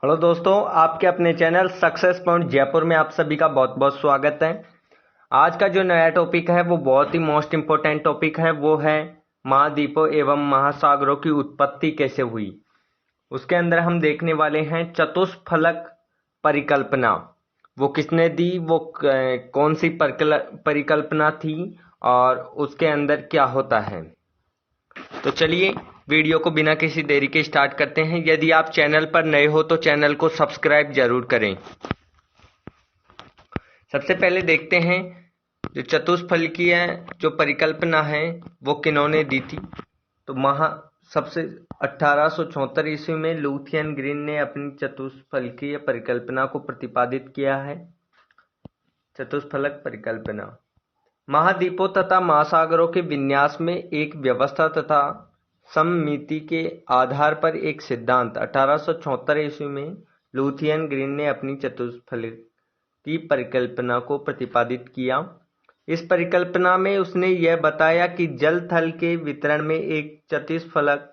Hello दोस्तों, आपके अपने चैनल सक्सेस पॉइंट जयपुर में आप सभी का बहुत बहुत स्वागत है। आज का जो नया टॉपिक है वो बहुत ही मोस्ट इम्पोर्टेंट टॉपिक है। वो है महाद्वीपों एवं महासागरों की उत्पत्ति कैसे हुई। उसके अंदर हम देखने वाले हैं चतुष्फलक परिकल्पना। वो किसने दी, वो कौन सी परिकल्पना थी और उसके अंदर क्या होता है। तो चलिए वीडियो को बिना किसी देरी के स्टार्ट करते हैं। यदि आप चैनल पर नए हो तो चैनल को सब्सक्राइब जरूर करें। सबसे पहले देखते हैं जो चतुष्फलकीय जो परिकल्पना है वो किन्होंने दी थी। तो सबसे 1874 ईस्वी में लुथियन ग्रीन ने अपनी चतुष्फलकीय परिकल्पना को प्रतिपादित किया है। चतुष्फलक परिकल्पना महाद्वीपों तथा महासागरों के विन्यास में एक व्यवस्था तथा सममिति के आधार पर एक सिद्धांत 1874 ईस्वी में लुथियन ग्रीन ने अपनी चतुष्फलक की परिकल्पना को प्रतिपादित किया। इस परिकल्पना में उसने यह बताया कि जल थल के वितरण में एक चतुष्फलक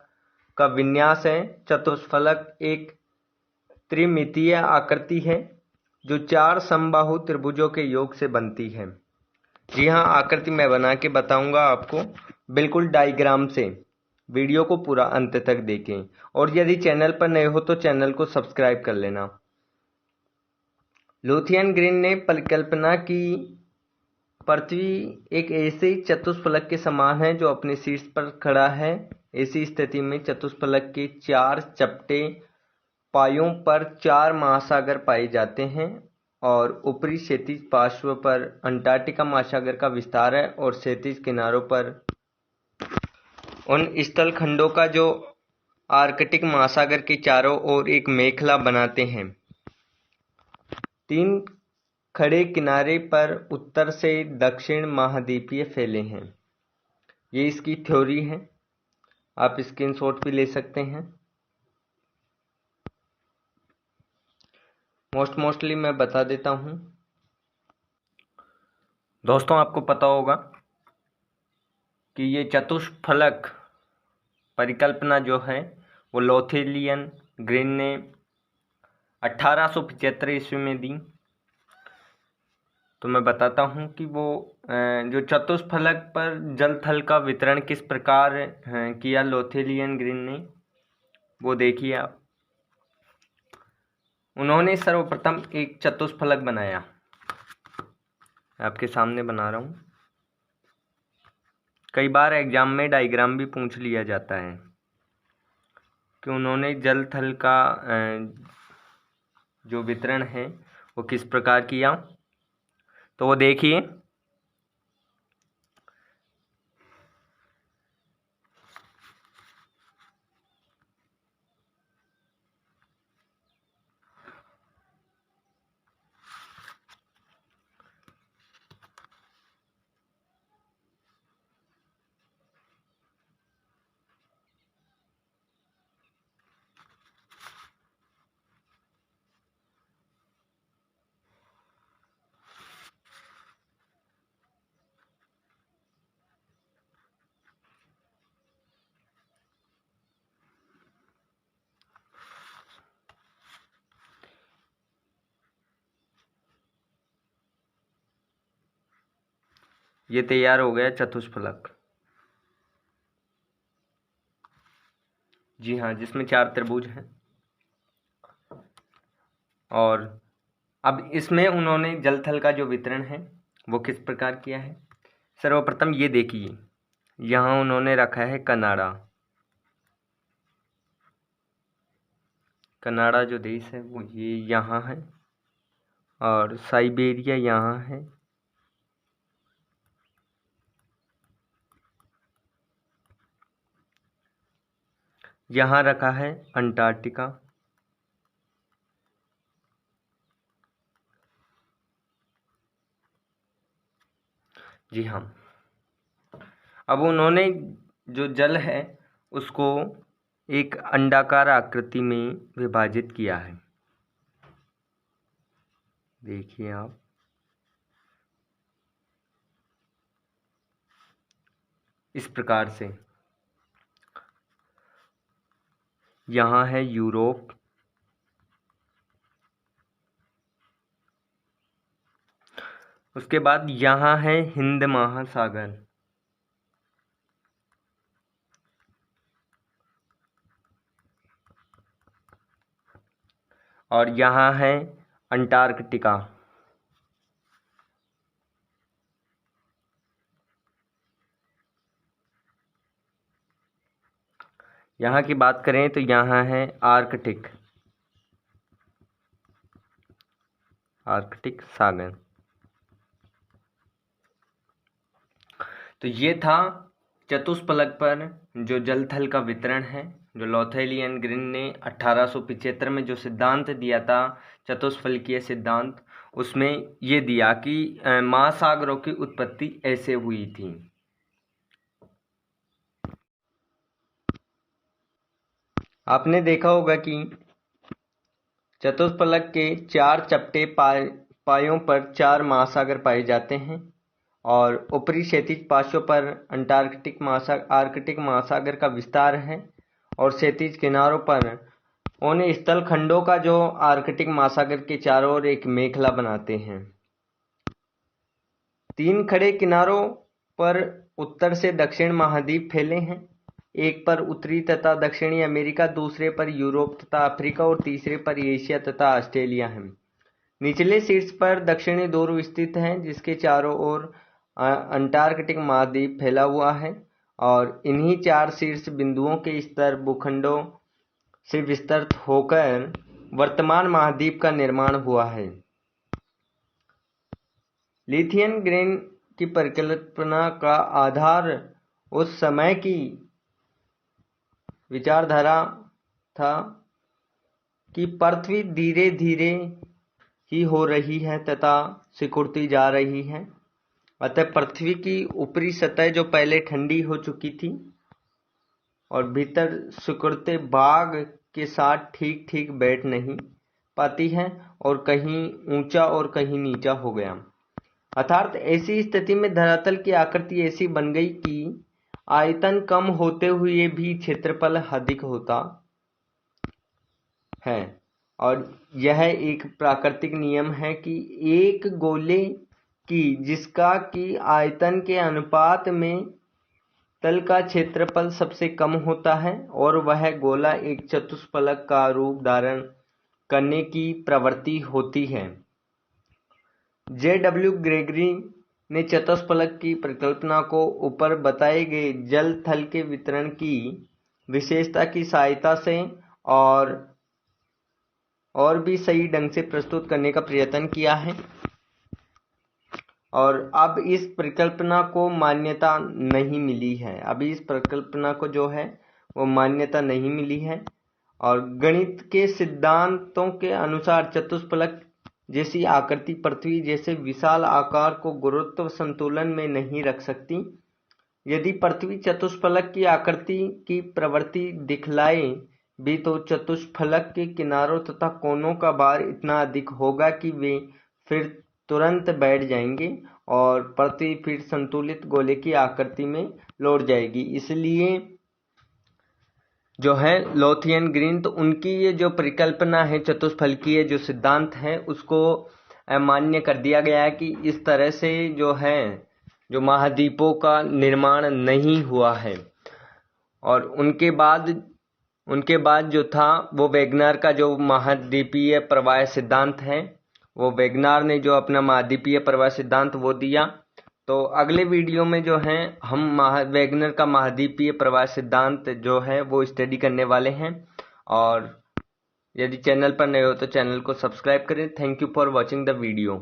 का विन्यास है। चतुष्फलक एक त्रिमितीय आकृति है जो चार समबाहु त्रिभुजों के योग से बनती है। जी हाँ, आकृति मैं बना के बताऊंगा आपको, बिल्कुल डायग्राम से। वीडियो को पूरा अंत तक देखें और यदि चैनल पर नए हो तो चैनल को सब्सक्राइब कर लेना। लुथियन ग्रीन ने परिकल्पना की पृथ्वी एक ऐसे चतुष्फलक के समान है जो अपने शीर्ष पर खड़ा है। ऐसी स्थिति में चतुष्फलक के चार चपटे पायों पर चार महासागर पाए जाते हैं और ऊपरी क्षैतिज पार्श्व पर अंटार्कटिका महासागर का विस्तार है और क्षैतिज किनारों पर उन स्थल खंडों का जो आर्कटिक महासागर के चारों ओर एक मेखला बनाते हैं। तीन खड़े किनारे पर उत्तर से दक्षिण महाद्वीपीय फैले हैं। ये इसकी थ्योरी है, आप स्क्रीनशॉट भी ले सकते हैं। मोस्टली मैं बता देता हूं। दोस्तों, आपको पता होगा कि ये चतुष्फलक परिकल्पना जो है वो लुथियन ग्रीन ने 1875 ईस्वी में दी। तो मैं बताता हूँ कि वो जो चतुष्फलक पर जल थल का वितरण किस प्रकार किया लुथियन ग्रीन ने, वो देखिए आप। उन्होंने सर्वप्रथम एक चतुष्फलक बनाया, आपके सामने बना रहा हूँ। कई बार एग्जाम में डायग्राम भी पूछ लिया जाता है कि उन्होंने जल थल का जो वितरण है वो किस प्रकार किया। तो वो देखिए, ये तैयार हो गया चतुष्फलक। जी हाँ, जिसमें चार त्रिभुज हैं। और अब इसमें उन्होंने जल थल का जो वितरण है वो किस प्रकार किया है। सर्वप्रथम ये देखिए, यहाँ उन्होंने रखा है कनाडा। कनाडा जो देश है वो ये यहाँ है और साइबेरिया यहाँ है। यहाँ रखा है अंटार्कटिका। जी हाँ, अब उन्होंने जो जल है उसको एक अंडाकार आकृति में विभाजित किया है। देखिए आप, इस प्रकार से यहाँ है यूरोप, उसके बाद यहाँ है हिंद महासागर, और यहाँ है अंटार्कटिका। यहाँ की बात करें तो यहाँ है आर्कटिक सागर। तो ये था चतुष्फलक पर जो जल थल का वितरण है, जो लोथेल एंड ग्रीन ने 1875 में जो सिद्धांत दिया था चतुष्फलकीय सिद्धांत, उसमें ये दिया कि महासागरों की उत्पत्ति ऐसे हुई थी। आपने देखा होगा कि चतुष्फलक के 4 चपटे पायों पर 4 महासागर पाए जाते हैं, और ऊपरी क्षैतिज पार्श्व पर आर्कटिक महासागर का विस्तार है, और क्षैतिज किनारों पर उन स्थल खंडों का जो आर्कटिक महासागर के चारों ओर एक मेखला बनाते हैं। 3 खड़े किनारों पर उत्तर से दक्षिण महाद्वीप फैले हैं, एक पर उत्तरी तथा दक्षिणी अमेरिका, दूसरे पर यूरोप तथा अफ्रीका, और तीसरे पर एशिया तथा ऑस्ट्रेलिया है। निचले शीर्ष पर दक्षिणी ध्रुव स्थित है, जिसके चारों ओर अंटार्कटिक महाद्वीप फैला हुआ है, और इन्हीं 4 शीर्ष बिंदुओं के स्तर भूखंडों से विस्तृत होकर वर्तमान महाद्वीप का निर्माण हुआ है। लिथियन ग्रीन की परिकल्पना का आधार उस समय की विचारधारा था कि पृथ्वी धीरे धीरे ही हो रही है तथा सिकुड़ती जा रही है, अतः पृथ्वी की ऊपरी सतह जो पहले ठंडी हो चुकी थी और भीतर सिकुड़ते भाग के साथ ठीक ठीक बैठ नहीं पाती है, और कहीं ऊंचा और कहीं नीचा हो गया। अर्थात ऐसी स्थिति में धरातल की आकृति ऐसी बन गई कि आयतन कम होते हुए भी क्षेत्रफल अधिक होता है, और यह एक प्राकृतिक नियम है कि एक गोले की जिसका कि आयतन के अनुपात में तल का क्षेत्रफल सबसे कम होता है, और वह गोला एक चतुष्फलक का रूप धारण करने की प्रवृत्ति होती है। J.W. ग्रेगरी ने चतुष्फलक की परिकल्पना को ऊपर बताए गए जल थल के वितरण की विशेषता की सहायता से और भी सही ढंग से प्रस्तुत करने का प्रयत्न किया है, और अब इस परिकल्पना को मान्यता नहीं मिली है। अभी इस परिकल्पना को जो है वो मान्यता नहीं मिली है, और गणित के सिद्धांतों के अनुसार चतुष्फलक जैसी आकृति पृथ्वी जैसे विशाल आकार को गुरुत्व संतुलन में नहीं रख सकती। यदि पृथ्वी चतुष्फलक की आकृति की प्रवृत्ति दिखलाए भी तो चतुष्फलक के किनारों तथा कोनों का भार इतना अधिक होगा कि वे फिर तुरंत बैठ जाएंगे और पृथ्वी फिर संतुलित गोले की आकृति में लौट जाएगी। इसलिए जो है लोथियन ग्रीन, तो उनकी ये जो परिकल्पना है चतुष्फलकीय जो सिद्धांत है उसको मान्य कर दिया गया है कि इस तरह से जो है जो महाद्वीपों का निर्माण नहीं हुआ है। और उनके बाद जो था वो वेगनर का जो महाद्वीपीय प्रवाह सिद्धांत है, वो वेगनर ने जो अपना महाद्वीपीय प्रवाह सिद्धांत वो दिया। तो अगले वीडियो में जो है हम वेगनर का महाद्वीपीय प्रवाह सिद्धांत जो है वो स्टडी करने वाले हैं। और यदि चैनल पर नए हो तो चैनल को सब्सक्राइब करें। Thank you for watching the video.